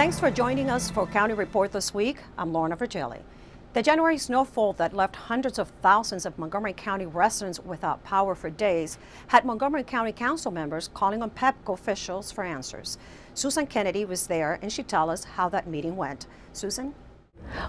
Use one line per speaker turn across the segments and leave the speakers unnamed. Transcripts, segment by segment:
Thanks for joining us for County Report this week. I'm Lorna Virgili. The January snowfall that left hundreds of thousands of Montgomery County residents without power for days had Montgomery County Council members calling on PEPCO officials for answers. Susan Kennedy was there and she tells us how that meeting went. Susan?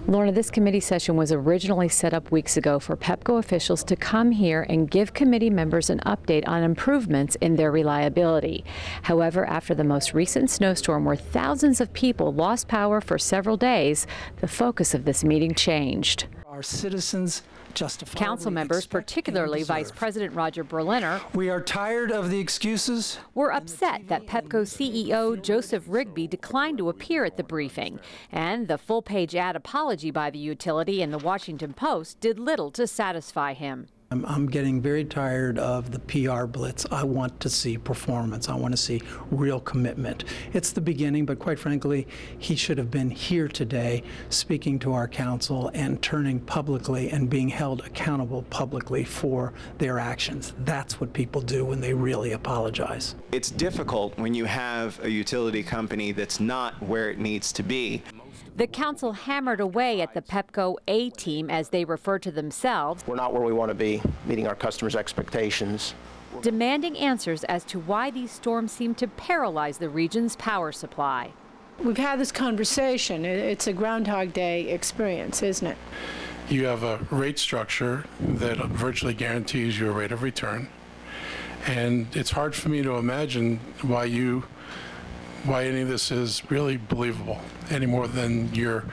Lorna, this committee session was originally set up weeks ago for PEPCO officials to come here and give committee members an update on improvements in their reliability. However, after the most recent snowstorm where thousands of people lost power for several days, the focus of this meeting changed.
Our citizens justifiably
Council members, particularly Vice President Roger Berliner,
we are tired of the excuses,
were upset that PEPCO CEO Joseph Rigby declined to appear at the briefing, and the full-page ad apology by the utility in the Washington Post did little to satisfy him.
I'm getting very tired of the PR blitz. I want to see performance. I want to see real commitment. It's the beginning, but quite frankly, he should have been here today speaking to our council and turning publicly and being held accountable publicly for their actions. That's what people do when they really apologize.
It's difficult when you have a utility company that's not where it needs to be.
The council hammered away at the PEPCO A-team, as they refer to themselves.
We're not where we want to be, meeting our customers' expectations.
Demanding answers as to why these storms seem to paralyze the region's power supply.
We've had this conversation. It's a Groundhog Day experience, isn't it?
You have a rate structure that virtually guarantees you a rate of return. And it's hard for me to imagine why any of this is really believable any more than your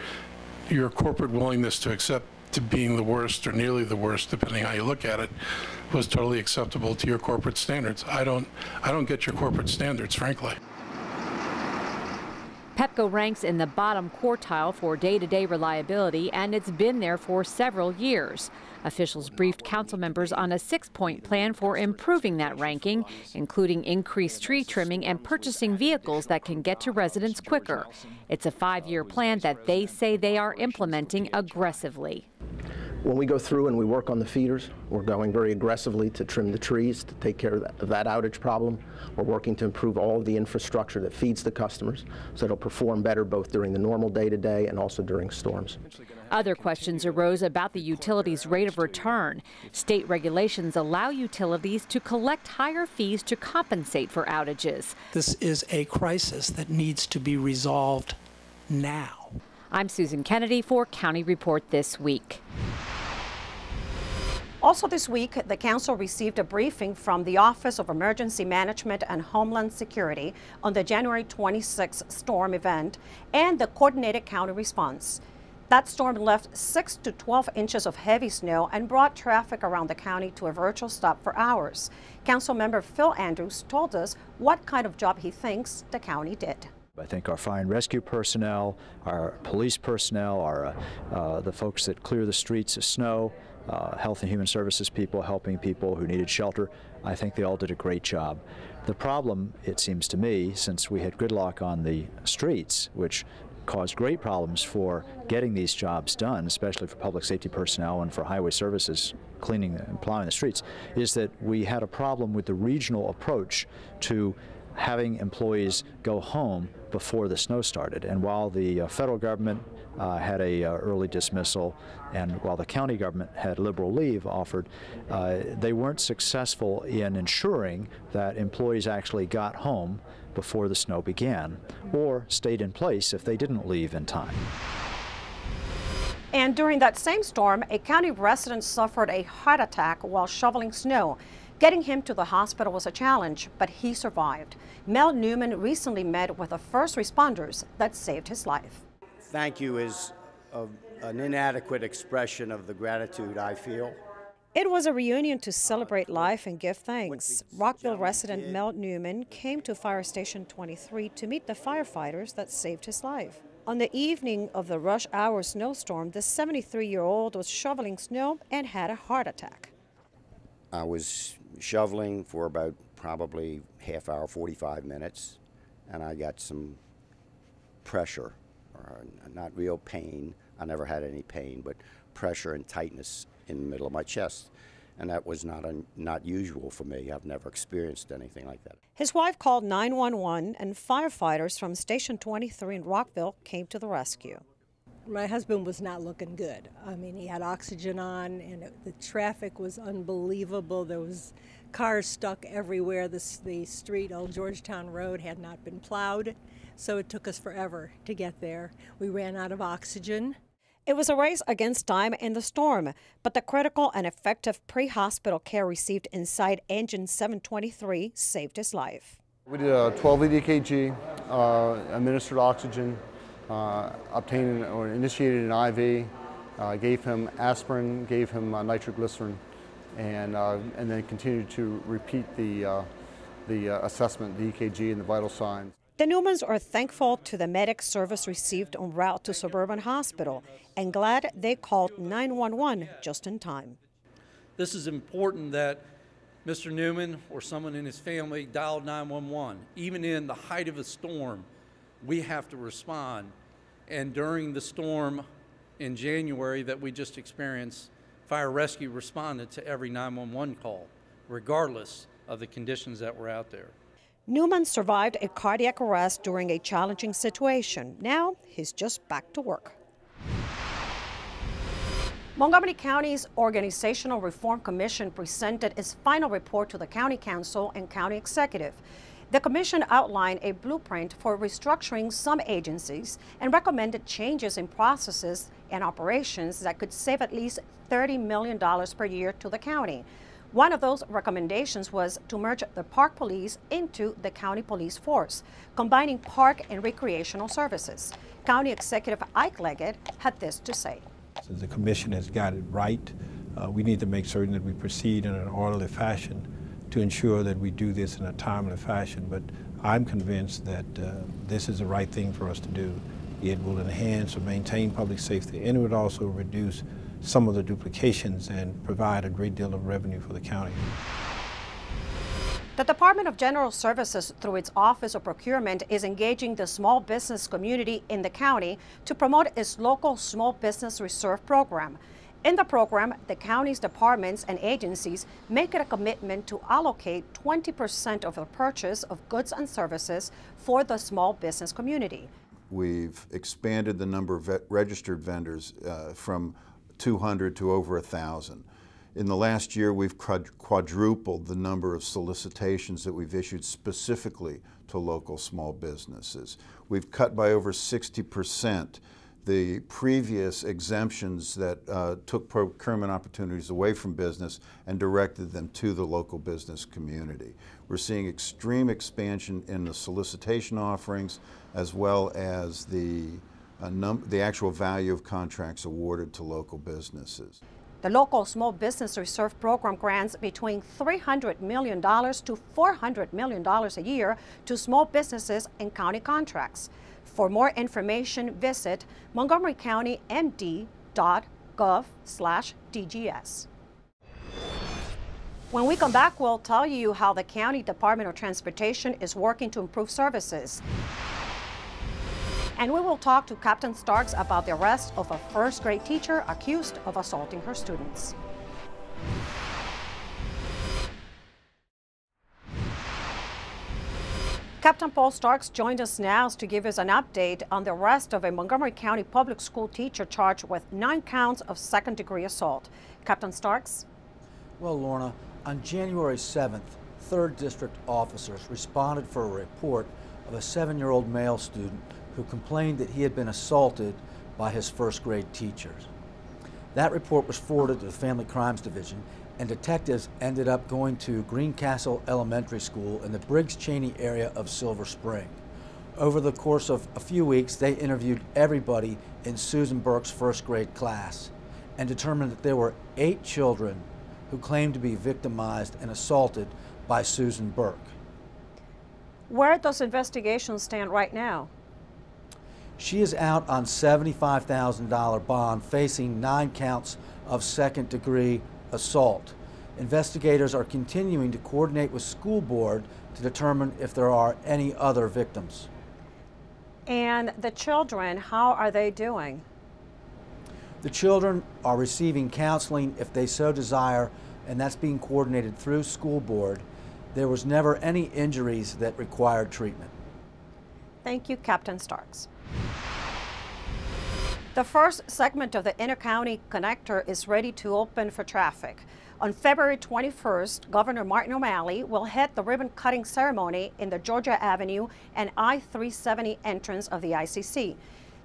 corporate willingness to accept to being the worst or nearly the worst, depending how you look at it, was totally acceptable to your corporate standards. I don't get your corporate standards, frankly.
PEPCO ranks in the bottom quartile for day-to-day reliability, and it's been there for several years. Officials briefed council members on a 6-point plan for improving that ranking, including increased tree trimming and purchasing vehicles that can get to residents quicker. It's a 5-year plan that they say they are implementing aggressively.
When we go through and we work on the feeders, we're going very aggressively to trim the trees to take care of that outage problem. We're working to improve all of the infrastructure that feeds the customers so it'll perform better both during the normal day-to-day and also during storms.
Other questions arose about the utilities' rate of return. State regulations allow utilities to collect higher fees to compensate for outages.
This is a crisis that needs to be resolved now.
I'm Susan Kennedy for County Report This Week.
Also this week, the council received a briefing from the Office of Emergency Management and Homeland Security on the January 26th storm event and the coordinated county response. That storm left 6 to 12 inches of heavy snow and brought traffic around the county to a virtual stop for hours. Council member Phil Andrews told us what kind of job he thinks the county did.
I think our fire and rescue personnel, our police personnel, the folks that clear the streets of snow, health and human services people helping people who needed shelter, I think they all did a great job. The problem, it seems to me, since we had gridlock on the streets, which caused great problems for getting these jobs done, especially for public safety personnel and for highway services cleaning and plowing the streets, is that we had a problem with the regional approach to having employees go home before the snow started. And while the federal government had a early dismissal, and while the county government had liberal leave offered, they weren't successful in ensuring that employees actually got home before the snow began, or stayed in place if they didn't leave in time.
And during that same storm, a county resident suffered a heart attack while shoveling snow. Getting him to the hospital was a challenge, but he survived. Mel Newman recently met with the first responders that saved his life.
Thank you is an inadequate expression of the gratitude I feel.
It was a reunion to celebrate life and give thanks. Rockville resident Mel Newman came to Fire Station 23 to meet the firefighters that saved his life. On the evening of the rush hour snowstorm, the 73-year-old was shoveling snow and had a heart attack.
I was shoveling for about probably half hour, 45 minutes, and I got some pressure, not real pain. I never had any pain, but pressure and tightness in the middle of my chest. and that was not usual for me. I've never experienced anything like that.
His wife called 911, and firefighters from Station 23 in Rockville came to the rescue.
My husband was not looking good. I mean, he had oxygen on, and the traffic was unbelievable. There was cars stuck everywhere. The street, Old Georgetown Road, had not been plowed, so it took us forever to get there. We ran out of oxygen.
It was a race against time in the storm, but the critical and effective pre-hospital care received inside Engine 723 saved his life.
We did a 12-lead EKG, administered oxygen, obtained or initiated an IV, gave him aspirin, gave him nitroglycerin, and then continued to repeat the assessment, the EKG, and the vital signs.
The Newmans are thankful to the medic service received en route to Suburban Hospital and glad they called 911 just in time.
This is important that Mr. Newman or someone in his family dialed 911. Even in the height of a storm, we have to respond. And during the storm in January that we just experienced, fire rescue responded to every 911 call, regardless of the conditions that were out there.
Newman survived a cardiac arrest during a challenging situation. Now he's just back to work. Montgomery County's Organizational Reform Commission presented its final report to the County Council and County Executive. The commission outlined a blueprint for restructuring some agencies and recommended changes in processes and operations that could save at least $30 million per year to the county. One of those recommendations was to merge the Park Police into the County Police Force, combining park and recreational services. County Executive Isiah Leggett had this to say.
So the commission has got it right. We need to make certain that we proceed in an orderly fashion to ensure that we do this in a timely fashion. But I'm convinced that this is the right thing for us to do. It will enhance or maintain public safety, and it would also reduce some of the duplications and provide a great deal of revenue for the county.
The Department of General Services, through its Office of Procurement, is engaging the small business community in the county to promote its local Small Business Reserve program. In the program, the county's departments and agencies make it a commitment to allocate 20% of the purchase of goods and services for the small business community.
We've expanded the number of registered vendors from 200 to over 1,000. In the last year, we've quadrupled the number of solicitations that we've issued specifically to local small businesses. We've cut by over 60% the previous exemptions that took procurement opportunities away from business and directed them to the local business community. We're seeing extreme expansion in the solicitation offerings as well as the actual value of contracts awarded to local businesses.
The local Small Business Reserve program grants between $300 million to $400 million a year to small businesses and county contracts. For more information, visit montgomerykountymd.gov/DGS. When we come back, we'll tell you how the County Department of Transportation is working to improve services. And we will talk to Captain Starks about the arrest of a first-grade teacher accused of assaulting her students. Captain Paul Starks joined us now to give us an update on the arrest of a Montgomery County public school teacher charged with 9 counts of second-degree assault. Captain Starks?
Well, Lorna, on January 7th, 3rd District officers responded for a report of a 7-year-old male student who complained that he had been assaulted by his first-grade teachers. That report was forwarded to the Family Crimes Division, and detectives ended up going to Greencastle Elementary School in the Briggs Cheney area of Silver Spring. Over the course of a few weeks, they interviewed everybody in Susan Burke's first-grade class and determined that there were 8 children who claimed to be victimized and assaulted by Susan Burke.
Where does investigation stand right now?
She is out on $75,000 bond, facing 9 counts of second-degree assault. Investigators are continuing to coordinate with school board to determine if there are any other victims.
And the children, how are they doing?
The children are receiving counseling if they so desire, and that's being coordinated through school board. There was never any injuries that required treatment.
Thank you, Captain Starks. The first segment of the Inter-County Connector is ready to open for traffic. On February 21st, Governor Martin O'Malley will head the ribbon-cutting ceremony in the Georgia Avenue and I-370 entrance of the ICC.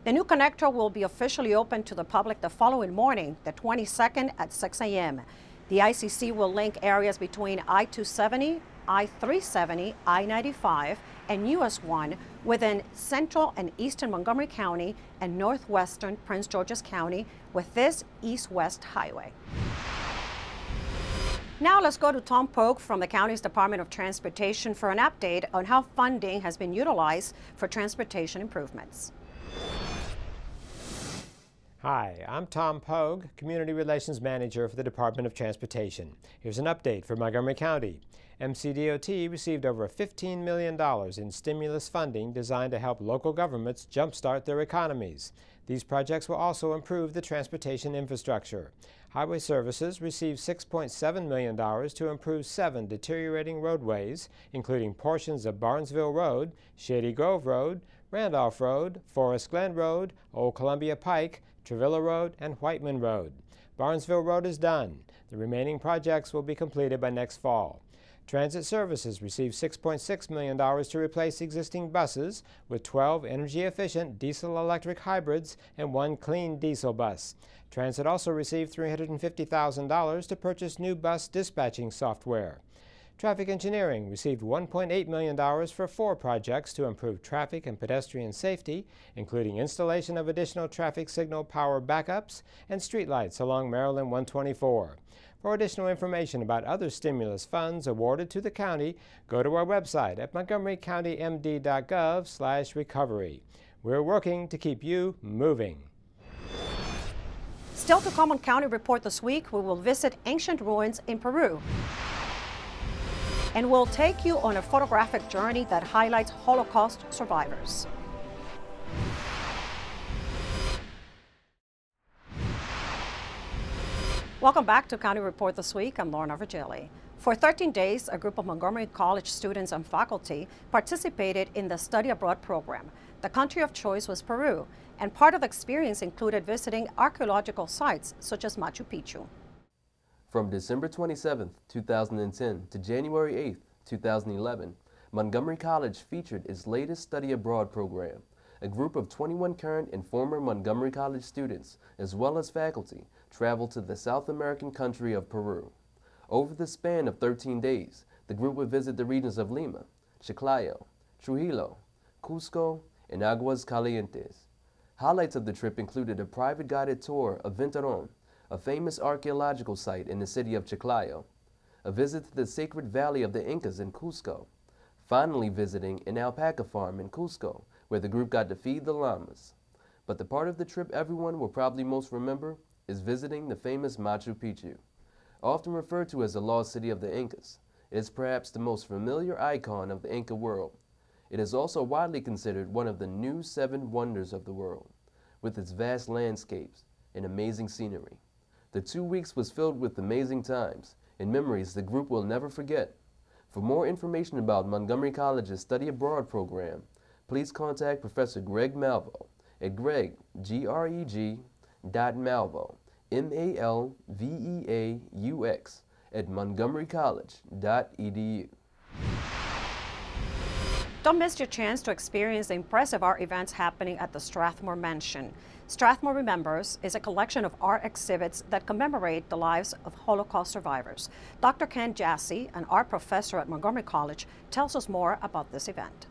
The new connector will be officially open to the public the following morning, the 22nd at 6 a.m. The ICC will link areas between I-270, I-370, I-95, and US 1 within central and eastern Montgomery County and northwestern Prince George's County with this east-west highway. Now let's go to Tom Pogue from the county's Department of Transportation for an update on how funding has been utilized for transportation improvements.
Hi, I'm Tom Pogue, Community Relations Manager for the Department of Transportation. Here's an update for Montgomery County. MCDOT received over $15 million in stimulus funding designed to help local governments jumpstart their economies. These projects will also improve the transportation infrastructure. Highway Services received $6.7 million to improve 7 deteriorating roadways, including portions of Barnesville Road, Shady Grove Road, Randolph Road, Forest Glen Road, Old Columbia Pike, Trevilla Road, and Whiteman Road. Barnesville Road is done. The remaining projects will be completed by next fall. Transit Services received $6.6 million to replace existing buses with 12 energy-efficient diesel-electric hybrids and 1 clean diesel bus. Transit also received $350,000 to purchase new bus dispatching software. Traffic Engineering received $1.8 million for 4 projects to improve traffic and pedestrian safety, including installation of additional traffic signal power backups and streetlights along Maryland 124. For additional information about other stimulus funds awarded to the county, go to our website at montgomerycountymd.gov/recovery. We're working to keep you moving.
Still to come on County Report this week, we will visit ancient ruins in Peru. And we'll take you on a photographic journey that highlights Holocaust survivors. Welcome back to County Report this week. I'm Lorna Virgili. For 13 days, a group of Montgomery College students and faculty participated in the Study Abroad program. The country of choice was Peru, and part of the experience included visiting archaeological sites such as Machu Picchu.
From December 27, 2010 to January 8, 2011, Montgomery College featured its latest Study Abroad program. A group of 21 current and former Montgomery College students, as well as faculty, traveled to the South American country of Peru. Over the span of 13 days, the group would visit the regions of Lima, Chiclayo, Trujillo, Cusco, and Aguas Calientes. Highlights of the trip included a private guided tour of Ventarón, a famous archaeological site in the city of Chiclayo, a visit to the sacred valley of the Incas in Cusco, finally visiting an alpaca farm in Cusco, where the group got to feed the llamas. But the part of the trip everyone will probably most remember is visiting the famous Machu Picchu. Often referred to as the lost city of the Incas, it is perhaps the most familiar icon of the Inca world. It is also widely considered one of the new 7 wonders of the world, with its vast landscapes and amazing scenery. The 2 weeks was filled with amazing times and memories the group will never forget. For more information about Montgomery College's Study Abroad program, please contact Professor Greg Malvo at greg.malvo, M-A-L-V-E-A-U-X, at montgomerycollege.edu.
Don't miss your chance to experience the impressive art events happening at the Strathmore Mansion. Strathmore Remembers is a collection of art exhibits that commemorate the lives of Holocaust survivors. Dr. Ken Jassy, an art professor at Montgomery College, tells us more about this event.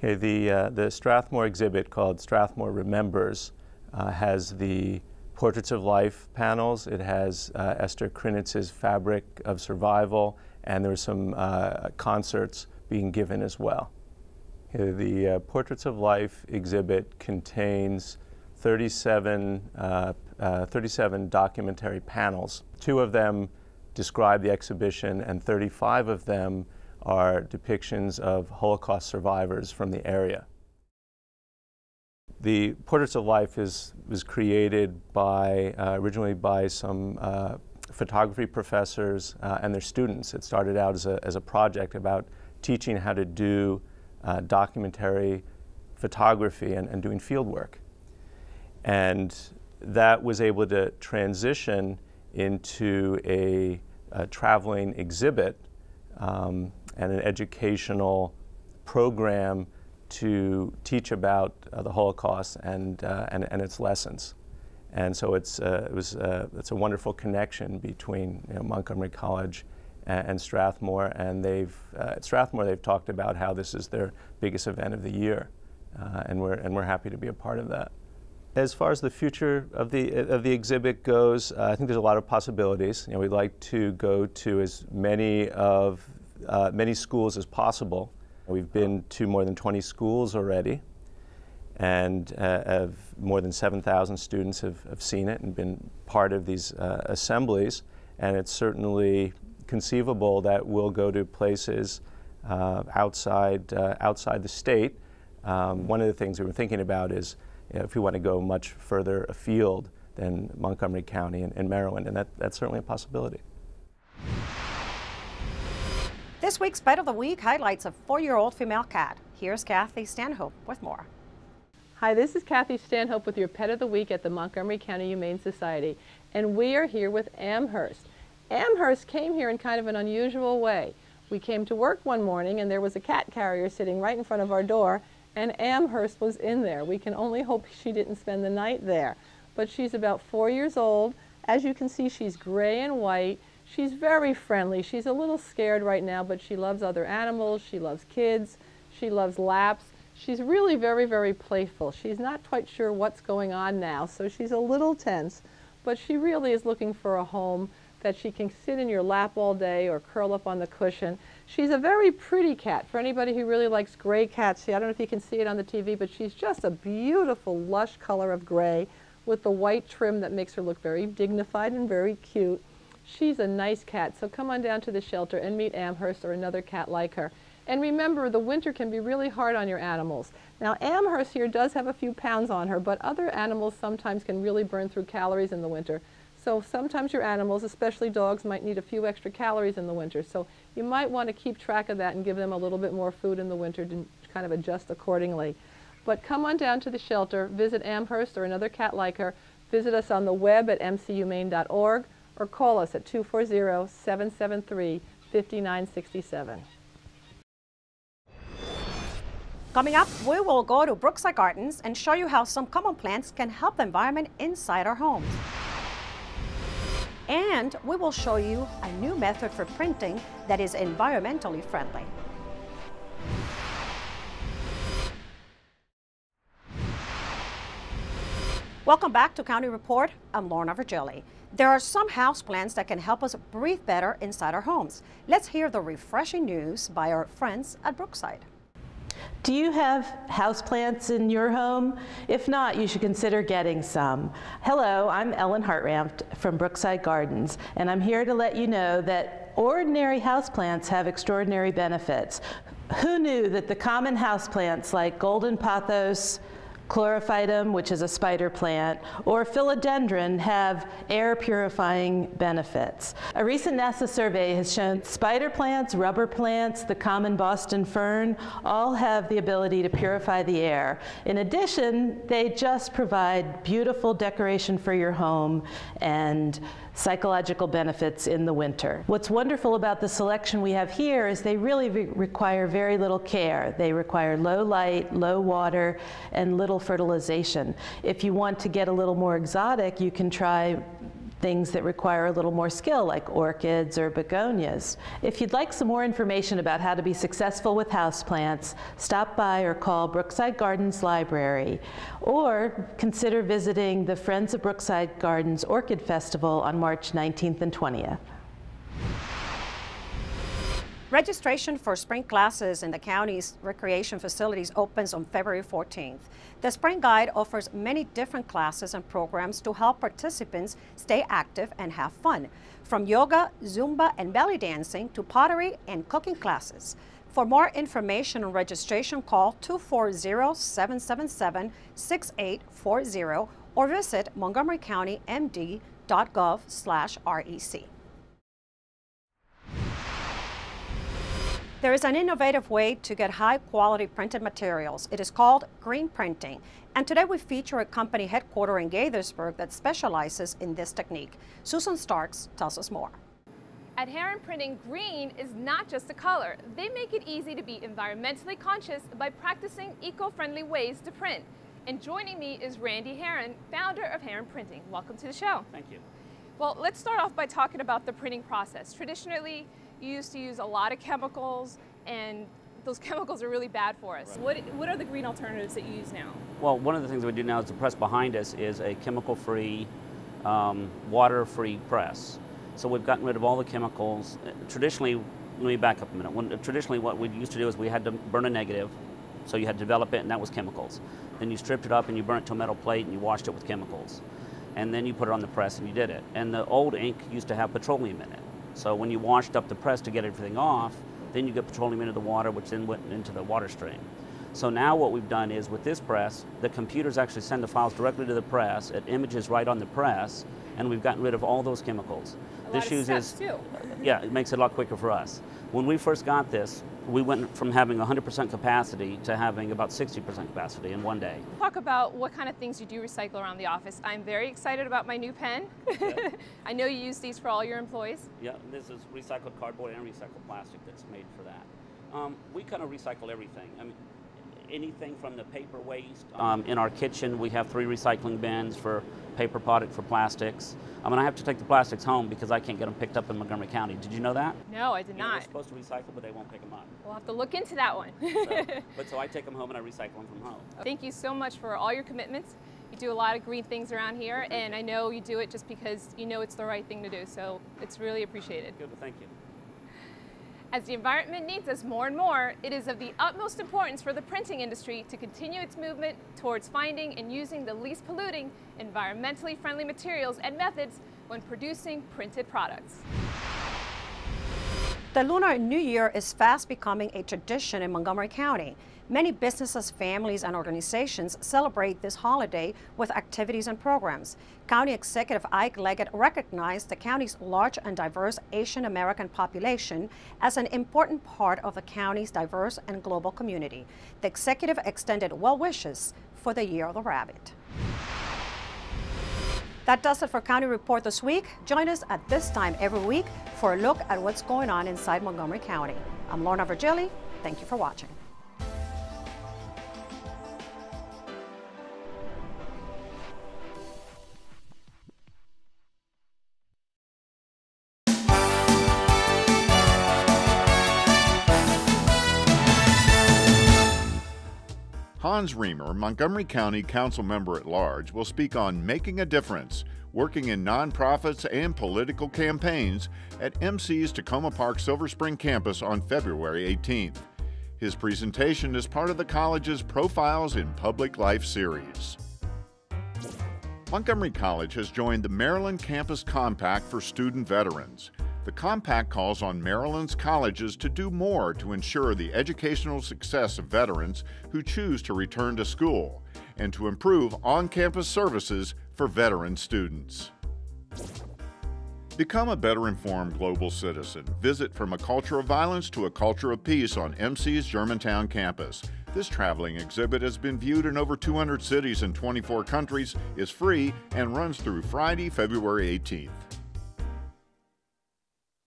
Okay, the Strathmore exhibit called Strathmore Remembers has the Portraits of Life panels. It has Esther Krinitz's Fabric of Survival, and there's some concerts being given as well. The Portraits of Life exhibit contains 37 documentary panels. 2 of them describe the exhibition, and 35 of them are depictions of Holocaust survivors from the area. The Portraits of Life was created by, originally by some photography professors and their students. It started out as a project about teaching how to do documentary photography and doing field work. And that was able to transition into a traveling exhibit and an educational program to teach about the Holocaust and its lessons. And so it's a wonderful connection between Montgomery College and Strathmore, and at Strathmore they've talked about how this is their biggest event of the year, and we're happy to be a part of that. As far as the future of the exhibit goes, I think there's a lot of possibilities. We'd like to go to as many schools as possible. We've been to more than 20 schools already, and more than 7,000 students have seen it and been part of these assemblies. And it's certainly conceivable that we'll go to places outside the state. One of the things we were thinking about is if we want to go much further afield than Montgomery County and Maryland, and that's certainly a possibility.
This week's Pet of the Week highlights a 4-year-old female cat. Here's Kathy Stanhope with more.
Hi, this is Kathy Stanhope with your Pet of the Week at the Montgomery County Humane Society, and we are here with Amherst. Amherst came here in kind of an unusual way. We came to work one morning and there was a cat carrier sitting right in front of our door, and Amherst was in there. We can only hope she didn't spend the night there. But she's about 4 years old. As you can see, she's gray and white. She's very friendly. She's a little scared right now, but she loves other animals. She loves kids. She loves laps. She's really very, very playful. She's not quite sure what's going on now, so she's a little tense, but she really is looking for a home that she can sit in your lap all day or curl up on the cushion. She's a very pretty cat. For anybody who really likes gray cats, I don't know if you can see it on the TV, but she's just a beautiful lush color of gray with the white trim that makes her look very dignified and very cute. She's a nice cat, so come on down to the shelter and meet Amherst or another cat like her. And remember, the winter can be really hard on your animals. Now, Amherst here does have a few pounds on her, but other animals sometimes can really burn through calories in the winter. So sometimes your animals, especially dogs, might need a few extra calories in the winter. So you might want to keep track of that and give them a little bit more food in the winter to kind of adjust accordingly. But come on down to the shelter, visit Amherst or another cat like her, visit us on the web at mchumane.org, or call us at 240-773-5967.
Coming up, we will go to Brookeside Gardens and show you how some common plants can help the environment inside our homes. And we will show you a new method for printing that is environmentally friendly. Welcome back to County Report. I'm Lorna Virgili. There are some houseplants that can help us breathe better inside our homes. Let's hear the refreshing news by our friends at Brookeside.
Do you have houseplants in your home? If not, you should consider getting some. Hello, I'm Ellen Hartranft from Brookeside Gardens, and I'm here to let you know that ordinary houseplants have extraordinary benefits. Who knew that the common houseplants like golden pothos, chlorophytum, which is a spider plant, or philodendron have air purifying benefits. A recent NASA survey has shown spider plants, rubber plants, the common Boston fern, all have the ability to purify the air. In addition, they just provide beautiful decoration for your home and psychological benefits in the winter. What's wonderful about the selection we have here is they really require very little care. They require low light, low water, and little fertilization. If you want to get a little more exotic, you can try things that require a little more skill, like orchids or begonias. If you'd like some more information about how to be successful with houseplants, stop by or call Brookeside Gardens Library, or consider visiting the Friends of Brookeside Gardens Orchid Festival on March 19th and 20th.
Registration for spring classes in the county's recreation facilities opens on February 14th. The Spring Guide offers many different classes and programs to help participants stay active and have fun, from yoga, Zumba, and belly dancing to pottery and cooking classes. For more information on registration, call 240-777-6840 or visit montgomerycountymd.org. ms.gov/REC. There is an innovative way to get high-quality printed materials. It is called green printing. And today we feature a company headquartered in Gaithersburg that specializes in this technique. Susan Starks tells us more.
At Heron Printing, green is not just a color. They make it easy to be environmentally conscious by practicing eco-friendly ways to print. And joining me is Randy Heron, founder of Heron Printing. Welcome to the show.
Thank you.
Well, let's start off by talking about the printing process. Traditionally, you used to use a lot of chemicals, and those chemicals are really bad for us.
Right.
What are the green alternatives that you use now?
Well, one of the things we do now is the press behind us is a chemical-free, water-free press. So we've gotten rid of all the chemicals. Traditionally, let me back up a minute. Traditionally, what we used to do is we had to burn a negative, so you had to develop it, and that was chemicals. Then you stripped it up and you burnt it to a metal plate and you washed it with chemicals. And then you put it on the press and you did it. And the old ink used to have petroleum in it. So when you washed up the press to get everything off, then you get petroleum into the water, which then went into the water stream. So now what we've done is with this press, the computers actually send the files directly to the press. It images right on the press, and we've gotten rid of all those chemicals.
This uses,
yeah, it makes it a lot quicker for us. When we first got this, we went from having 100% capacity to having about 60% capacity in one day.
Talk about what kind of things you do recycle around the office. I'm very excited about my new pen. Yeah. I know you use these for all your employees.
Yeah, this is recycled cardboard and recycled plastic that's made for that. We kind of recycle everything. I mean, anything from the paper waste. In our kitchen, we have 3 recycling bins for paper product, for plastics. I mean, I have to take the plastics home because I can't get them picked up in Montgomery County. Did you know that?
No, I did not.
They're supposed to recycle, but they won't pick them up.
We'll have to look into that one.
So I take them home and I recycle them from home.
Thank you so much for all your commitments. You do a lot of green things around here, and I know you do it just because you know it's the right thing to do, so it's really appreciated.
Good, well, thank you.
As the environment needs us more and more, it is of the utmost importance for the printing industry to continue its movement towards finding and using the least polluting, environmentally friendly materials and methods when producing printed products.
The Lunar New Year is fast becoming a tradition in Montgomery County. Many businesses, families, and organizations celebrate this holiday with activities and programs. County Executive Isiah Leggett recognized the county's large and diverse Asian American population as an important part of the county's diverse and global community. The executive extended well wishes for the Year of the Rabbit. That does it for County Report this week. Join us at this time every week for a look at what's going on inside Montgomery County. I'm Lorna Virgili. Thank you for watching.
Hans Reamer, Montgomery County Council member at large, will speak on making a difference, working in nonprofits and political campaigns at MC's Tacoma Park Silver Spring campus on February 18th. His presentation is part of the college's Profiles in Public Life series. Montgomery College has joined the Maryland Campus Compact for Student Veterans. The compact calls on Maryland's colleges to do more to ensure the educational success of veterans who choose to return to school and to improve on-campus services for veteran students. Become a better informed global citizen. Visit From a Culture of Violence to a Culture of Peace on MC's Germantown campus. This traveling exhibit has been viewed in over 200 cities in 24 countries, is free, and runs through Friday, February 18th.